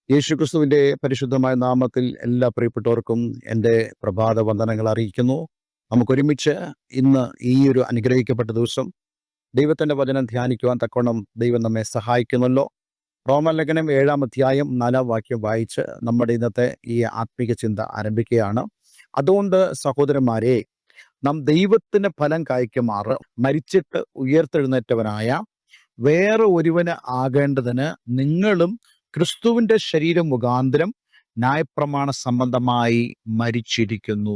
യേശുക്രിസ്തുവിന്റെ പരിശുദ്ധമായ നാമത്തിൽ എല്ലാ പ്രിയപ്പെട്ടവർക്കും എൻ്റെ പ്രഭാത വന്ദനങ്ങൾ അറിയിക്കുന്നു. നമുക്കൊരുമിച്ച് ഇന്ന് ഈ ഒരു അനുഗ്രഹിക്കപ്പെട്ട ദിവസം ദൈവത്തിൻ്റെ വചനം ധ്യാനിക്കുവാൻ തക്കവണ്ണം ദൈവം നമ്മെ സഹായിക്കുന്നല്ലോ. റോമലേഖനം 7-ാം അധ്യായം 4-ാം വാക്യം വായിച്ച് നമ്മുടെ ഇന്നത്തെ ഈ ആത്മീക ചിന്ത ആരംഭിക്കുകയാണ്. അതുകൊണ്ട് സഹോദരന്മാരെ, നാം ദൈവത്തിന് ഫലം കായ്ക്കുമാറ് മരിച്ചിട്ട് ഉയർത്തെഴുന്നേറ്റവനായ വേറെ ഒരുവന് ആകേണ്ടതിന് നിങ്ങളും ക്രിസ്തുവിന്റെ ശരീരം മുഖാന്തരം ന്യായപ്രമാണ സംബന്ധമായി മരിച്ചിരിക്കുന്നു.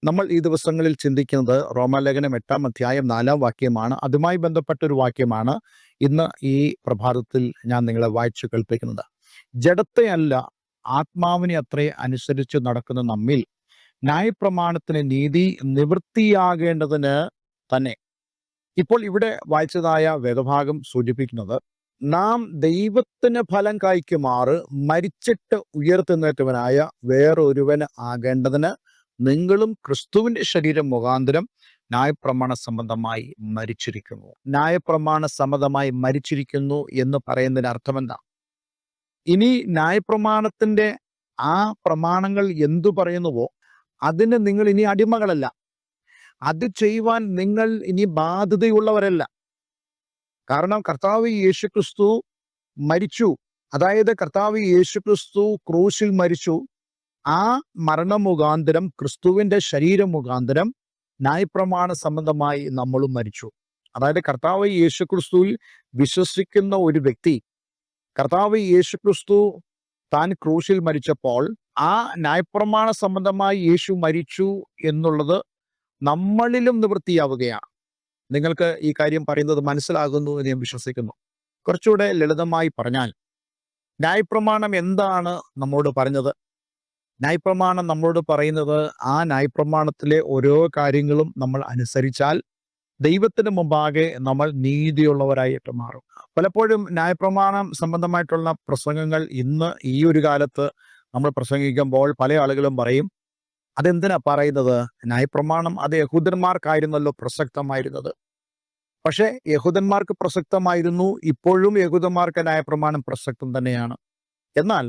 നമ്മൾ ഈ ദിവസങ്ങളിൽ ചിന്തിക്കുന്നത് റോമാലേഖനം 8-ാം അധ്യായം 4-ാം വാക്യമാണ്. അതുമായി ബന്ധപ്പെട്ട ഒരു വാക്യമാണ് ഇന്ന് ഈ പ്രഭാതത്തിൽ ഞാൻ നിങ്ങളെ വായിച്ചു കേൾപ്പിക്കുന്നത്. ജഡത്തെ അല്ല, ആത്മാവിനെ അത്രേ അനുസരിച്ച് നടക്കുന്ന നമ്മിൽ ന്യായപ്രമാണത്തിന് നീതി നിവൃത്തിയാകേണ്ടതിന് തന്നെ. ഇപ്പോൾ ഇവിടെ വായിച്ചതായ വേദഭാഗം സൂചിപ്പിക്കുന്നത്, നാം ദൈവത്തിന് ഫലം കായ്ക്കുമാറ് മരിച്ചിട്ട് ഉയർത്തെഴുന്നേറ്റവനായ വേറൊരുവന് ആകേണ്ടതിന് നിങ്ങളും ക്രിസ്തുവിന്റെ ശരീരം മുഖാന്തരം ന്യായപ്രമാണ സംബന്ധമായി മരിച്ചിരിക്കുന്നു. ന്യായപ്രമാണ സംബന്ധമായി മരിച്ചിരിക്കുന്നു എന്ന് പറയുന്നതിന് അർത്ഥമെന്താ? ഇനി ന്യായപ്രമാണത്തിന്റെ ആ പ്രമാണങ്ങൾ എന്തു പറയുന്നുവോ അതിന് നിങ്ങൾ ഇനി അടിമകളല്ല, അത് ചെയ്യുവാൻ നിങ്ങൾ ഇനി ബാധ്യതയുള്ളവരല്ല. കാരണം കർത്താവ് യേശുക്രിസ്തു മരിച്ചു, അതായത് കർത്താവ് യേശുക്രിസ്തു ക്രൂശിൽ മരിച്ചു. ആ മരണം മുഖാന്തരം ക്രിസ്തുവിന്റെ ശരീരം മുഖാന്തരം ന്യായപ്രമാണ സംബന്ധമായി നമ്മളും മരിച്ചു. അതായത് കർത്താവ് യേശുക്രിസ്തുവിൽ വിശ്വസിക്കുന്ന ഒരു വ്യക്തി, കർത്താവ് യേശുക്രിസ്തു താൻ ക്രൂശിൽ മരിച്ചപ്പോൾ ആ ന്യായപ്രമാണ സംബന്ധമായി യേശു മരിച്ചു എന്നുള്ളത് നമ്മളിലും നിവൃത്തിയാവുകയാണ്. നിങ്ങൾക്ക് ഈ കാര്യം പറയുന്നത് മനസ്സിലാകുന്നു എന്ന് ഞാൻ വിശ്വസിക്കുന്നു. കുറച്ചുകൂടെ ലളിതമായി പറഞ്ഞാൽ, ന്യായപ്രമാണം എന്താണ് നമ്മോട് പറഞ്ഞത്? ന്യായപ്രമാണം നമ്മോട് പറയുന്നത്, ആ ന്യായപ്രമാണത്തിലെ ഓരോ കാര്യങ്ങളും നമ്മൾ അനുസരിച്ചാൽ ദൈവത്തിന് മുമ്പാകെ നമ്മൾ നീതിയുള്ളവരായിട്ട് മാറും. പലപ്പോഴും ന്യായപ്രമാണം സംബന്ധമായിട്ടുള്ള പ്രസംഗങ്ങൾ ഇന്ന് ഈ ഒരു കാലത്ത് നമ്മൾ പ്രസംഗിക്കുമ്പോൾ പല ആളുകളും പറയും, അതെന്തിനാ പറയുന്നത്? ന്യായപ്രമാണം അത് യഹൂദന്മാർക്കായിരുന്നല്ലോ പ്രസക്തമായിരുന്നത്. പക്ഷെ യഹൂദന്മാർക്ക് പ്രസക്തമായിരുന്നു, ഇപ്പോഴും യഹൂദന്മാർക്ക് ന്യായപ്രമാണം പ്രസക്തം തന്നെയാണ്. എന്നാൽ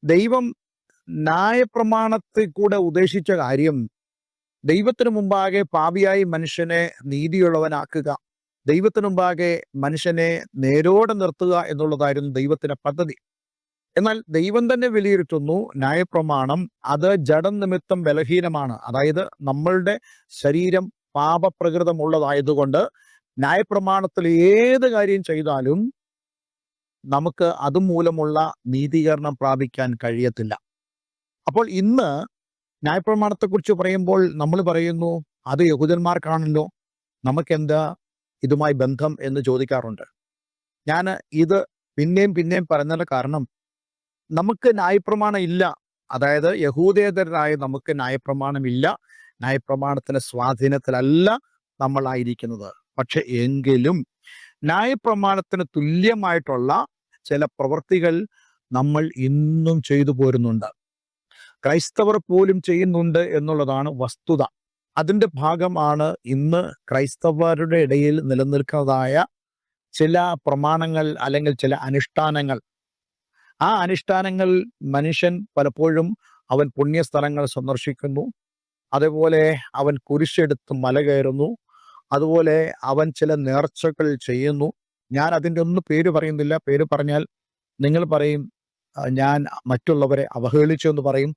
ദൈവം ന്യായപ്രമാണത്തിൽ കൂടെ ഉദ്ദേശിച്ച കാര്യം ദൈവത്തിന് മുമ്പാകെ പാപിയായി മനുഷ്യനെ നീതിയുള്ളവനാക്കുക, ദൈവത്തിന് മുമ്പാകെ മനുഷ്യനെ നേരോടെ നിർത്തുക എന്നുള്ളതായിരുന്നു ദൈവത്തിന്റെ പദ്ധതി. എന്നാൽ ദൈവം തന്നെ വിലയിരുത്തുന്നു, ന്യായപ്രമാണം അത് ജഡം നിമിത്തം ബലഹീനമാണ്. അതായത് നമ്മളുടെ ശരീരം പാപപ്രകൃതമുള്ളതായതുകൊണ്ട് ന്യായപ്രമാണത്തിൽ ഏത് കാര്യം ചെയ്താലും നമുക്ക് അതുമൂലമുള്ള നീതീകരണം പ്രാപിക്കാൻ കഴിയത്തില്ല. അപ്പോൾ ഇന്ന് ന്യായപ്രമാണത്തെക്കുറിച്ച് പറയുമ്പോൾ നമ്മൾ പറയുന്നു, അത് യഹൂദന്മാർക്കാണല്ലോ, നമുക്കെന്താ ഇതുമായി ബന്ധം എന്ന് ചോദിക്കാറുണ്ട്. ഞാൻ ഇത് പിന്നെയും പറഞ്ഞതിന്റെ കാരണം, നമുക്ക് ന്യായപ്രമാണം ഇല്ല. അതായത് യഹൂദേതരരായ നമുക്ക് ന്യായപ്രമാണം ഇല്ല, ന്യായപ്രമാണത്തിന്റെ സ്വാധീനത്തിലല്ല നമ്മളായിരിക്കുന്നത്. പക്ഷെ എങ്കിലും ന്യായപ്രമാണത്തിന് തുല്യമായിട്ടുള്ള ചില പ്രവൃത്തികൾ നമ്മൾ ഇന്നും ചെയ്തു പോരുന്നുണ്ട്. ക്രൈസ്തവർ പോലും ചെയ്യുന്നുണ്ട് എന്നുള്ളതാണ് വസ്തുത. അതിന്റെ ഭാഗമാണ് ഇന്ന് ക്രൈസ്തവരുടെ ഇടയിൽ നിലനിൽക്കുന്നതായ ചില പ്രമാണങ്ങൾ അല്ലെങ്കിൽ ചില അനുഷ്ഠാനങ്ങൾ. ആ അനുഷ്ഠാനങ്ങൾ മനുഷ്യൻ പലപ്പോഴും അവൻ പുണ്യസ്ഥലങ്ങൾ സന്ദർശിക്കുന്നു, അതേപോലെ അവൻ കുരിശെടുത്ത് മല കയറുന്നു, അതുപോലെ അവൻ ചില നേർച്ചകൾ ചെയ്യുന്നു. ഞാൻ അതിൻ്റെ ഒന്നും പേര് പറയുന്നില്ല. പേര് പറഞ്ഞാൽ നിങ്ങൾ പറയും ഞാൻ മറ്റുള്ളവരെ അവഹേളിച്ചു എന്ന് പറയും.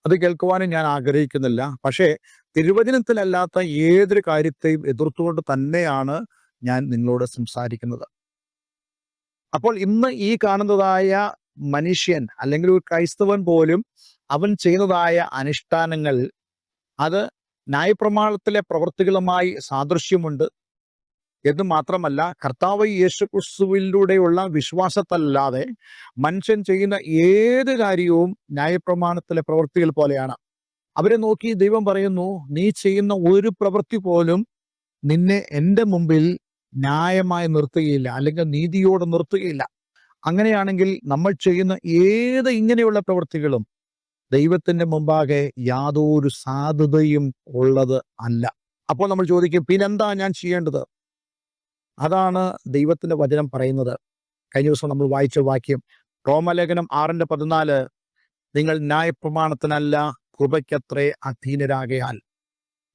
അത് കേൾക്കുവാനും ഞാൻ ആഗ്രഹിക്കുന്നില്ല. പക്ഷേ തിരുവചനത്തിലല്ലാത്ത ഏതൊരു കാര്യത്തെയും എതിർത്തുകൊണ്ട് തന്നെയാണ് ഞാൻ നിങ്ങളോട് സംസാരിക്കുന്നത്. അപ്പോൾ ഇന്ന് ഈ കാണുന്നതായ മനുഷ്യൻ അല്ലെങ്കിൽ ഒരു ക്രൈസ്തവൻ പോലും അവൻ ചെയ്യുന്നതായ അനുഷ്ഠാനങ്ങൾ അത് ന്യായപ്രമാണത്തിലെ പ്രവൃത്തികളുമായി സാദൃശ്യമുണ്ട് എന്ന് മാത്രമല്ല, കർത്താവ് യേശുക്രിസ്തുവിലൂടെയുള്ള വിശ്വാസത്തല്ലാതെ മനുഷ്യൻ ചെയ്യുന്ന ഏത് കാര്യവും ന്യായപ്രമാണത്തിലെ പ്രവൃത്തികൾ പോലെയാണ്. അവരെ നോക്കി ദൈവം പറയുന്നു, നീ ചെയ്യുന്ന ഒരു പ്രവൃത്തി പോലും നിന്നെ എൻ്റെ മുമ്പിൽ ന്യായമായി നിർത്തുകയില്ല, അല്ലെങ്കിൽ നീതിയോടെ നിർത്തുകയില്ല. അങ്ങനെയാണെങ്കിൽ നമ്മൾ ചെയ്യുന്ന ഏത് ഇങ്ങനെയുള്ള പ്രവൃത്തികളും ദൈവത്തിന്റെ മുമ്പാകെ യാതൊരു സാധുതയും ഉള്ളത് അല്ല. അപ്പോൾ നമ്മൾ ചോദിക്കും, പിന്നെന്താ ഞാൻ ചെയ്യേണ്ടത്? അതാണ് ദൈവത്തിന്റെ വചനം പറയുന്നത്. കഴിഞ്ഞ ദിവസം നമ്മൾ വായിച്ച വാക്യം, റോമലേഖനം 6:14 നിങ്ങൾ ന്യായപ്രമാണത്തിനല്ല കൃപയ്ക്കത്രേ അധീനരാകയാൽ.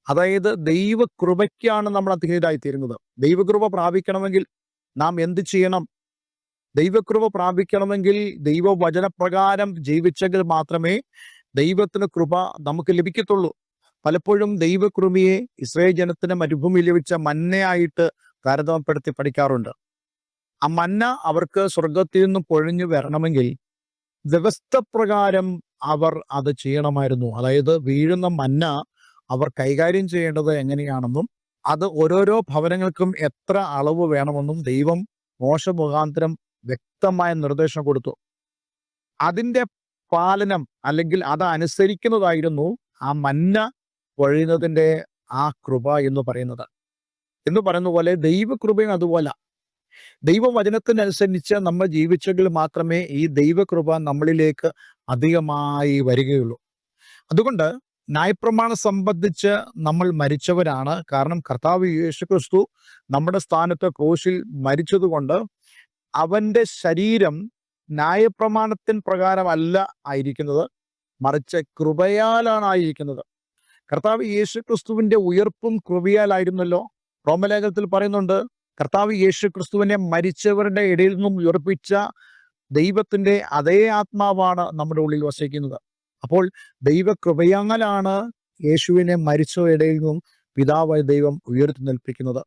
അതായത് ദൈവകൃപയ്ക്കാണ് നമ്മൾ അധീനരായിത്തീരുന്നത്. ദൈവകൃപ പ്രാപിക്കണമെങ്കിൽ നാം എന്ത് ചെയ്യണം? ദൈവകൃപ പ്രാപിക്കണമെങ്കിൽ ദൈവവചനപ്രകാരം ജീവിച്ചെങ്കിൽ മാത്രമേ ദൈവത്തിന് കൃപ നമുക്ക് ലഭിക്കത്തുള്ളൂ. പലപ്പോഴും ദൈവകൃപയെ ഇസ്രായേൽ ജനത്തിന് മരുഭൂമിയിൽ ലഭിച്ച മന്നയായിട്ട് താരതമ്യപ്പെടുത്തി പഠിക്കാറുണ്ട്. ആ മന്ന അവർക്ക് സ്വർഗത്തിൽ നിന്ന് പൊഴിഞ്ഞു വരണമെങ്കിൽ വ്യവസ്ഥ പ്രകാരം അവർ അത് ചെയ്യണമായിരുന്നു. അതായത് വീഴുന്ന മന്ന അവർ കൈകാര്യം ചെയ്യേണ്ടത് എങ്ങനെയാണെന്നും അത് ഓരോരോ ഭവനങ്ങൾക്കും എത്ര അളവ് വേണമെന്നും ദൈവം മോശ മുഖാന്തരം വ്യക്തമായ നിർദ്ദേശം കൊടുത്തു. അതിന്റെ പാലനം അല്ലെങ്കിൽ അത് അനുസരിക്കുന്നതായിരുന്നു ആ മന്ന പൊഴിയുന്നതിന്റെ ആ കൃപ എന്ന് പറയുന്ന പോലെ ദൈവകൃപയും അതുപോലെ. ദൈവവചനത്തിനനുസരിച്ച് നമ്മൾ ജീവിച്ചെങ്കിൽ മാത്രമേ ഈ ദൈവകൃപ നമ്മളിലേക്ക് അധികമായി വരികയുള്ളൂ. അതുകൊണ്ട് ന്യായപ്രമാണം സംബന്ധിച്ച് നമ്മൾ മരിച്ചവരാണ്. കാരണം കർത്താവ് യേശുക്രിസ്തു നമ്മുടെ സ്ഥാനത്ത് ക്രൂശിൽ മരിച്ചതുകൊണ്ട് അവന്റെ ശരീരം ന്യായപ്രമാണത്തിൻ പ്രകാരമല്ല ആയിരിക്കുന്നത്, മറിച്ച് കൃപയാലാണ് ആയിരിക്കുന്നത്. കർത്താവ് യേശുക്രിസ്തുവിന്റെ ഉയർപ്പും കൃപയാലായിരുന്നല്ലോ. റോമലേഖനത്തിൽ പറയുന്നുണ്ട്, കർത്താവ് യേശുക്രിസ്തുവിനെ മരിച്ചവരുടെ ഇടയിൽ നിന്നും ഉയർപ്പിച്ച ദൈവത്തിന്റെ അതേ ആത്മാവാണ് നമ്മുടെ ഉള്ളിൽ വസിക്കുന്നത്. അപ്പോൾ ദൈവകൃപയാലാണ് യേശുവിനെ മരിച്ചവരുടെ ഇടയിൽ നിന്നും പിതാവായ ദൈവം ഉയർത്തി നിൽപ്പിക്കുന്നത്.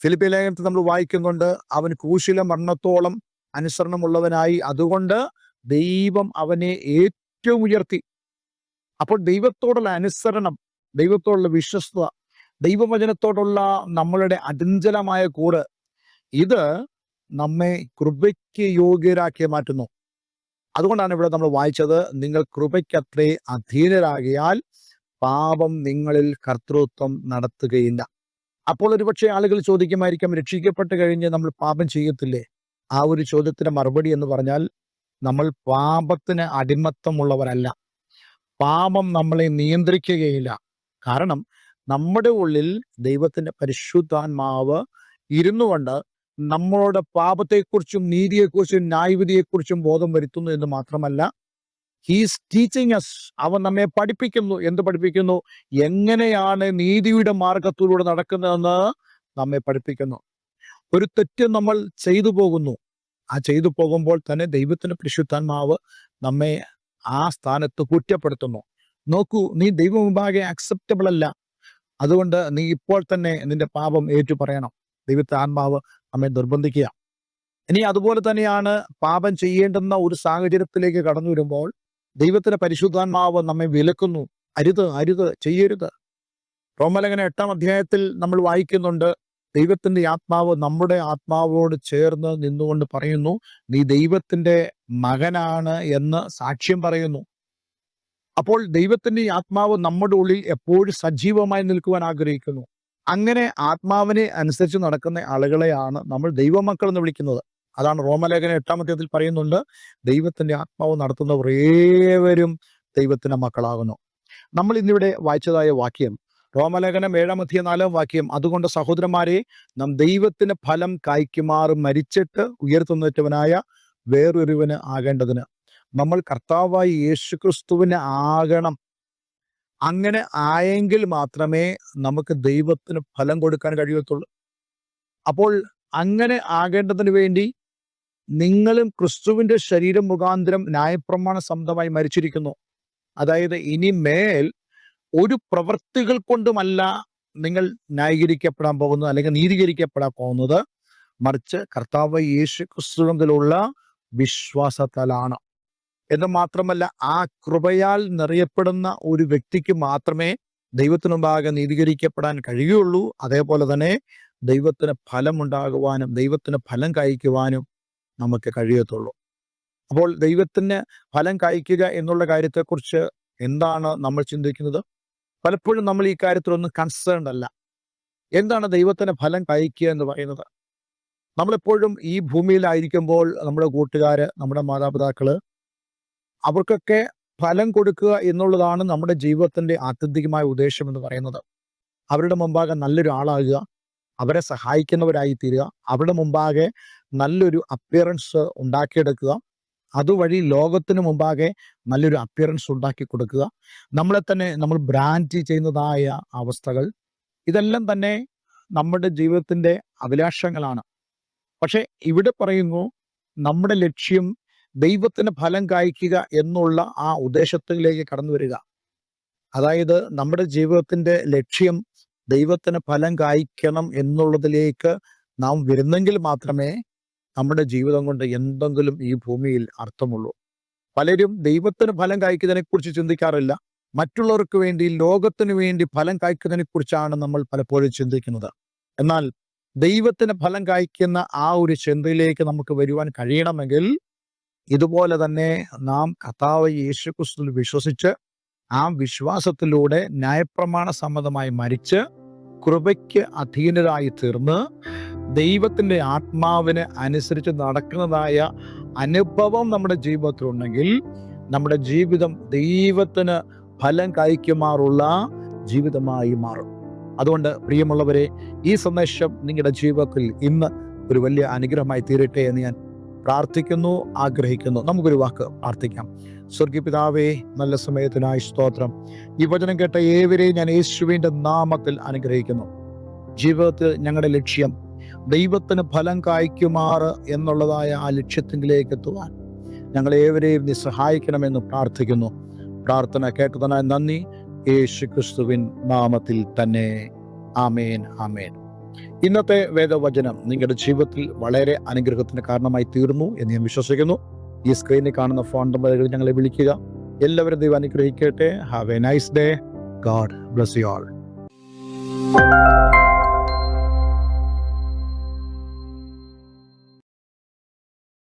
ഫിലിപ്പിയ ലേഖനത്തിൽ നമ്മൾ വായിക്കുന്നുണ്ട്, അവൻ ക്രൂശിലെ മരണത്തോളം അനുസരണമുള്ളവനായി, അതുകൊണ്ട് ദൈവം അവനെ ഏറ്റവും ഉയർത്തി. അപ്പോൾ ദൈവത്തോടുള്ള അനുസരണം, ദൈവത്തോടുള്ള വിശ്വസ്തത, ദൈവവചനത്തോടുള്ള നമ്മളുടെ അചഞ്ചലമായ കൂറ്, ഇത് നമ്മെ കൃപയ്ക്ക് യോഗ്യരാക്കി മാറ്റുന്നു. അതുകൊണ്ടാണ് ഇവിടെ നമ്മൾ വായിച്ചത്, നിങ്ങൾ കൃപയ്ക്കത്രേ അധീനരാകിയാൽ പാപം നിങ്ങളിൽ കർത്തൃത്വം നടത്തുകയില്ല. അപ്പോൾ ഒരുപക്ഷെ ആളുകൾ ചോദിക്കുമായിരിക്കും, രക്ഷിക്കപ്പെട്ട് കഴിഞ്ഞ് നമ്മൾ പാപം ചെയ്യത്തില്ലേ? ആ ഒരു ചോദ്യത്തിന് മറുപടി എന്ന് പറഞ്ഞാൽ, നമ്മൾ പാപത്തിന് അടിമത്തമുള്ളവരല്ല. പാപം നമ്മളെ നിയന്ത്രിക്കുകയില്ല. കാരണം നമ്മുടെ ഉള്ളിൽ ദൈവത്തിന്റെ പരിശുദ്ധാത്മാവ് ഇരുന്നുകൊണ്ട് നമ്മളോട് പാപത്തെക്കുറിച്ചും നീതിയെക്കുറിച്ചും ന്യായവിധിയെക്കുറിച്ചും ബോധം വരുത്തുന്നു എന്ന് മാത്രമല്ല, ഹീസ് ടീച്ചിങ് അസ്, അവൻ നമ്മെ പഠിപ്പിക്കുന്നു. എന്ത് പഠിപ്പിക്കുന്നു? എങ്ങനെയാണ് നീതിയുടെ മാർഗത്തിലൂടെ നടക്കുന്നതെന്ന് നമ്മെ പഠിപ്പിക്കുന്നു. ഒരു തെറ്റ് നമ്മൾ ചെയ്തു പോകുന്നു, ആ ചെയ്തു പോകുമ്പോൾ തന്നെ ദൈവത്തിന്റെ പരിശുദ്ധാത്മാവ് നമ്മെ ആ സ്ഥാനത്ത് കുറ്റപ്പെടുത്തുന്നു. നോക്കൂ, നീ ദൈവം മുമ്പാകെ അക്സെപ്റ്റബിൾ അല്ല, അതുകൊണ്ട് നീ ഇപ്പോൾ തന്നെ നിന്റെ പാപം ഏറ്റു പറയണം. ദൈവത്തെ ആത്മാവ് നമ്മെ നിർബന്ധിക്കുക. ഇനി അതുപോലെ തന്നെയാണ് പാപം ചെയ്യേണ്ടുന്ന ഒരു സാഹചര്യത്തിലേക്ക് കടന്നു വരുമ്പോൾ ദൈവത്തിന്റെ പരിശുദ്ധാത്മാവ് നമ്മെ വിലക്കുന്നു. അരുത്, അരുത്, ചെയ്യരുത്. റോമലേഖനം 8-ാം നമ്മൾ വായിക്കുന്നുണ്ട്, ദൈവത്തിന്റെ ആത്മാവ് നമ്മുടെ ആത്മാവോട് ചേർന്ന് നിന്നുകൊണ്ട് പറയുന്നു, നീ ദൈവത്തിന്റെ മകനാണ് എന്ന് സാക്ഷ്യം പറയുന്നു. അപ്പോൾ ദൈവത്തിന്റെ ആത്മാവ് നമ്മുടെ ഉള്ളിൽ എപ്പോഴും സജീവമായി നിൽക്കുവാൻ ആഗ്രഹിക്കുന്നു. അങ്ങനെ ആത്മാവിനെ അനുസരിച്ച് നടക്കുന്ന ആളുകളെയാണ് നമ്മൾ ദൈവമക്കൾ എന്ന് വിളിക്കുന്നത്. അതാണ് റോമലേഖനം 8-ാം പറയുന്നുണ്ട്, ദൈവത്തിന്റെ ആത്മാവ് നടത്തുന്നവർ ഏവരും ദൈവത്തിന്റെ മക്കളാകുന്നു. നമ്മൾ ഇന്നിവിടെ വായിച്ചതായ വാക്യം റോമലേഖനം 7-4 അതുകൊണ്ട് സഹോദരന്മാരെ, നാം ദൈവത്തിന് ഫലം കായ്ക്കുമാറ് മരിച്ചിട്ട് ഉയർത്തുന്നേറ്റവനായ വേറൊരുവന് ആകേണ്ടതിന് നമ്മൾ കർത്താവായ യേശുക്രിസ്തുവിന് ആകണം. അങ്ങനെ ആയെങ്കിൽ മാത്രമേ നമുക്ക് ദൈവത്തിന് ഫലം കൊടുക്കാൻ കഴിയത്തുള്ളൂ. അപ്പോൾ അങ്ങനെ ആകേണ്ടതിന് വേണ്ടി നിങ്ങളും ക്രിസ്തുവിന്റെ ശരീരം മുഖാന്തരം ന്യായപ്രമാണ സംബന്ധമായി മരിച്ചിരിക്കുന്നു. അതായത് ഇനി മേൽ ഒരു പ്രവൃത്തികൾ കൊണ്ടുമല്ല നിങ്ങൾ ന്യായീകരിക്കപ്പെടാൻ പോകുന്നത്, അല്ലെങ്കിൽ നീതീകരിക്കപ്പെടാൻ പോകുന്നത്, മറിച്ച് കർത്താവ് യേശു ക്രിസ്തുവിലുള്ള വിശ്വാസത്താലാണ്. എന്ന് മാത്രമല്ല, ആ കൃപയാൽ നിറയപ്പെടുന്ന ഒരു വ്യക്തിക്ക് മാത്രമേ ദൈവത്തിനു മുമ്പാകെ നീതീകരിക്കപ്പെടാൻ കഴിയുള്ളൂ. അതേപോലെ തന്നെ ദൈവത്തിന് ഫലം ഉണ്ടാകുവാനും ദൈവത്തിന് ഫലം കായ്ക്കുവാനും നമുക്ക് കഴിയത്തുള്ളൂ. അപ്പോൾ ദൈവത്തിന് ഫലം കായ്ക്കുക എന്നുള്ള കാര്യത്തെക്കുറിച്ച് എന്താണ് നമ്മൾ ചിന്തിക്കുന്നത്? പലപ്പോഴും നമ്മൾ ഈ കാര്യത്തിലൊന്നും കൺസേൺഡ് അല്ല. എന്താണ് ദൈവത്തിന് ഫലം കായ്ക്കുക എന്ന് പറയുന്നത്? നമ്മളെപ്പോഴും ഈ ഭൂമിയിലായിരിക്കുമ്പോൾ നമ്മുടെ കൂട്ടുകാര്, നമ്മുടെ മാതാപിതാക്കള്, അവർക്കൊക്കെ ഫലം കൊടുക്കുക എന്നുള്ളതാണ് നമ്മുടെ ജീവിതത്തിന്റെ ആത്യന്തികമായ ഉദ്ദേശം എന്ന് പറയുന്നത്. അവരുടെ മുമ്പാകെ നല്ലൊരു ആളാകുക, അവരെ സഹായിക്കുന്നവരായി തീരുക, അവരുടെ മുമ്പാകെ നല്ലൊരു അപ്പിയറൻസ് ഉണ്ടാക്കിയെടുക്കുക, അതുവഴി ലോകത്തിന് മുമ്പാകെ നല്ലൊരു അപ്പിയറൻസ് ഉണ്ടാക്കി കൊടുക്കുക, നമ്മളെ തന്നെ നമ്മൾ ബ്രാൻഡ് ചെയ്യുന്നതായ അവസ്ഥകൾ, ഇതെല്ലാം തന്നെ നമ്മുടെ ജീവിതത്തിൻ്റെ അഭിലാഷങ്ങളാണ്. പക്ഷേ ഇവിടെ പറയുന്നു, നമ്മുടെ ലക്ഷ്യം ദൈവത്തിന് ഫലം കായ്ക്കുക എന്നുള്ള ആ ഉദ്ദേശത്തിലേക്ക് കടന്നു വരിക. അതായത് നമ്മുടെ ജീവിതത്തിൻ്റെ ലക്ഷ്യം ദൈവത്തിന് ഫലം കായ്ക്കണം എന്നുള്ളതിലേക്ക് നാം വരുന്നെങ്കിൽ മാത്രമേ നമ്മുടെ ജീവിതം കൊണ്ട് എന്തെങ്കിലും ഈ ഭൂമിയിൽ അർത്ഥമുള്ളൂ. പലരും ദൈവത്തിന് ഫലം കായ്ക്കുന്നതിനെക്കുറിച്ച് ചിന്തിക്കാറില്ല. മറ്റുള്ളവർക്ക് വേണ്ടി, ലോകത്തിന് വേണ്ടി ഫലം കായ്ക്കുന്നതിനെക്കുറിച്ചാണ് നമ്മൾ പലപ്പോഴും ചിന്തിക്കുന്നത്. എന്നാൽ ദൈവത്തിന് ഫലം കായ്ക്കുന്ന ആ ഒരു ചിന്തയിലേക്ക് നമുക്ക് വരുവാൻ കഴിയണമെങ്കിൽ ഇതുപോലെ തന്നെ നാം കർത്താവ് യേശുക്രിസ്തുവിൽ വിശ്വസിച്ച് ആ വിശ്വാസത്തിലൂടെ ന്യായപ്രമാണ സമ്മതമായി മരിച്ച് കൃപയ്ക്ക് അധീനരായി തീർന്ന് ദൈവത്തിൻ്റെ ആത്മാവിന് അനുസരിച്ച് നടക്കുന്നതായ അനുഭവം നമ്മുടെ ജീവിതത്തിലുണ്ടെങ്കിൽ നമ്മുടെ ജീവിതം ദൈവത്തിന് ഫലം കായ്ക്കുമാറുള്ള ജീവിതമായി മാറും. അതുകൊണ്ട് പ്രിയമുള്ളവരെ, ഈ സന്ദേശം നിങ്ങളുടെ ജീവിതത്തിൽ ഇന്ന് ഒരു വലിയ അനുഗ്രഹമായി തീരട്ടെ എന്ന് ഞാൻ പ്രാർത്ഥിക്കുന്നു, ആഗ്രഹിക്കുന്നു. നമുക്കൊരു വാക്ക് പ്രാർത്ഥിക്കാം. സ്വർഗീയ പിതാവേ, നല്ല സമയത്തിനായി സ്തോത്രം. ഈ വചനം കേട്ട ഏവരെയും ഞാൻ യേശുവിൻ്റെ നാമത്തിൽ അനുഗ്രഹിക്കുന്നു. ജീവിതത്തിൽ ഞങ്ങളുടെ ലക്ഷ്യം ദൈവത്തിന് ഫലം കായ്ക്കുമാറ് എന്നുള്ളതായ ആ ലക്ഷ്യത്തിലേക്ക് എത്തുവാൻ ഞങ്ങളേവരെയും നീ സഹായിക്കണമെന്ന് പ്രാർത്ഥിക്കുന്നു. പ്രാർത്ഥന കേട്ടതിനായി നന്ദി. യേശു ക്രിസ്തുവിൻ നാമത്തിൽ തന്നെ. ആമേൻ, ആമേൻ. ഇന്നത്തെ വേദവചനം നിങ്ങളുടെ ജീവിതത്തിൽ വളരെ അനുഗ്രഹത്തിന് കാരണമായി തീർന്നു എന്ന് ഞാൻ വിശ്വസിക്കുന്നു. ഈ സ്ക്രീനിൽ കാണുന്ന ഫോൺ നമ്പറുകൾ ഞങ്ങളെ വിളിക്കുക. എല്ലാവരും ദൈവം അനുഗ്രഹിക്കട്ടെ. Have A nice day. God bless you all.